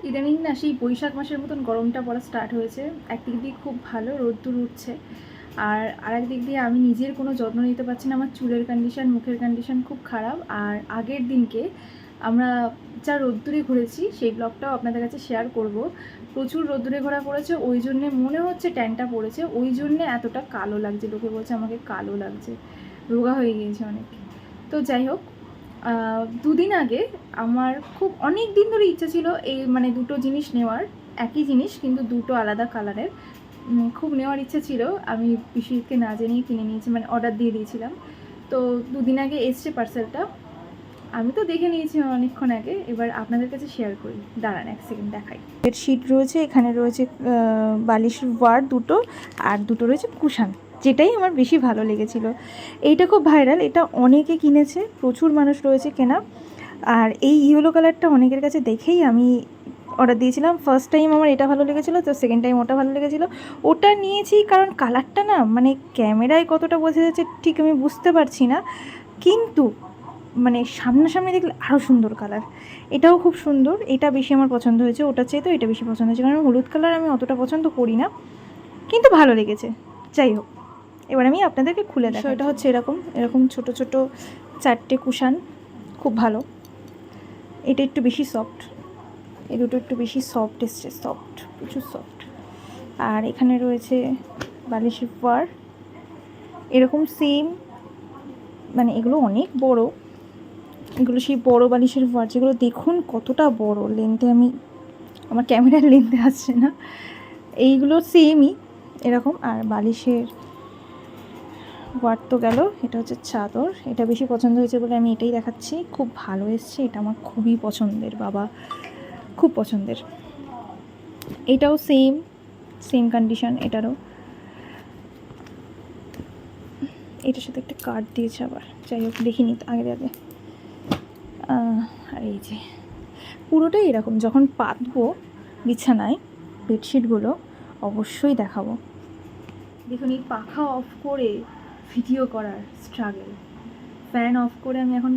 ইদানিং না সেই বৈশাখ মাসের মতন গরমটা পড়া স্টার্ট হয়েছে। একদিক দিয়ে খুব ভালো রোদ্দুর উঠছে, আর আরেক দিক দিয়ে আমি নিজের কোনো যত্ন নিতে পারছি না। আমার চুলের কন্ডিশন, মুখের কন্ডিশন খুব খারাপ। আর আগের দিনকে আমরা যা রোদ্দুরে ঘুরেছি সেই ব্লগটাও আপনাদের কাছে শেয়ার করব। প্রচুর রোদ্দুরে ঘোরা পড়েছে, ওই জন্যে মনে হচ্ছে ট্যানটা পড়েছে, ওই জন্যে এতটা কালো লাগছে। লোকে বলছে আমাকে কালো লাগছে, রোগা হয়ে গিয়েছে অনেক। তো যাই হোক, দুদিন আগে আমার খুব অনেক দিন ধরে ইচ্ছা ছিল এই মানে দুটো জিনিস নেওয়ার, একই জিনিস কিন্তু দুটো আলাদা কালারের। খুব নেওয়ার ইচ্ছা ছিল, আমি বিশ্বজিৎকে না জেনেই কিনে নিয়েছি, মানে অর্ডার দিয়ে দিয়েছিলাম। তো দুদিন আগে এসছে পার্সেলটা, আমি তো দেখে নিয়েছি অনেকক্ষণ আগে। এবার আপনাদের কাছে শেয়ার করি, দাঁড়ান এক সেকেন্ড দেখাই। বেডশিট রয়েছে, এখানে রয়েছে বালিশের ওয়ার দুটো, আর দুটো রয়েছে কুশান, যেটাই আমার বেশি ভালো লেগেছিল। এইটা খুব ভাইরাল, এটা অনেকে কিনেছে, প্রচুর মানুষ রয়েছে কেনা। আর এই ইয়েলো কালারটা অনেকের কাছে দেখেই আমি অর্ডার দিয়েছিলাম। ফার্স্ট টাইম আমার এটা ভালো লেগেছিলো, তো সেকেন্ড টাইম ওটা ভালো লেগেছিলো। ওটা নিয়েছি কারণ কালারটা না মানে ক্যামেরায় কতটা বোঝা যাচ্ছে ঠিক আমি বুঝতে পারছি না, কিন্তু মানে সামনাসামনি দেখলে আরও সুন্দর কালার। এটাও খুব সুন্দর, এটা বেশি আমার পছন্দ হয়েছে, ওটার চেয়ে তো এটা বেশি পছন্দ হয়েছে, কারণ হলুদ কালার আমি অতটা পছন্দ করি না, কিন্তু ভালো লেগেছে। যাই হোক, এবার আমি আপনাদেরকে খুলে দেখাই। এটা হচ্ছে এরকম এরকম ছোট ছোট 4টে কুশান, খুব ভালো। এটা একটু বেশি সফট, এই দুটো একটু বেশি সফট এসছে, সফট, প্রচুর সফট। আর এখানে রয়েছে বালিশের ওয়ার, এরকম সেম, মানে এগুলো অনেক বড়, এগুলো সেই বড় বালিশের ওয়ার যেগুলো দেখুন কতটা বড় লেন্থে, আমি আমার ক্যামেরার লেন্থে আসছে না। এইগুলো সেমই এরকম। আর বালিশের ওয়ার তো গেল, এটা হচ্ছে চাদর, এটা বেশি পছন্দ হয়েছে বলে আমি এটাই দেখাচ্ছি। খুব ভালো এসছে, এটা আমার খুবই পছন্দের, বাবা খুব পছন্দের। এটাও সেম সেম কন্ডিশন, এটারও। এটার সাথে একটা কার্ড দিয়েছে আবার, যাই হোক দেখিনি আগে। আর এই যে পুরোটাই এরকম, যখন পাতবো বিছানায় বেডশিটগুলো অবশ্যই দেখাবো। দেখুন এই পাখা অফ করে ভিডিও করার স্ট্রাগল, ফ্যান অফ করে আমি এখন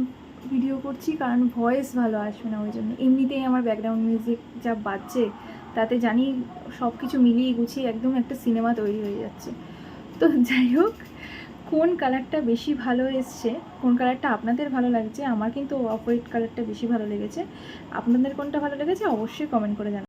ভিডিও করছি কারণ ভয়েস ভালো আসবে না ওই জন্য। এমনিতেই আমার ব্যাকগ্রাউন্ড মিউজিক যা বাজছে তাতে জানি সব কিছু মিলিয়ে গুছিয়ে একদম একটা সিনেমা তৈরি হয়ে যাচ্ছে। তো যাই হোক, কোন কালারটা বেশি ভালো এসছে, কোন কালারটা আপনাদের ভালো লাগছে, আমার কিন্তু অফ হোয়াইট কালারটা বেশি ভালো লেগেছে। আপনাদের কোনটা ভালো লেগেছে অবশ্যই কমেন্ট করে জানাবেন।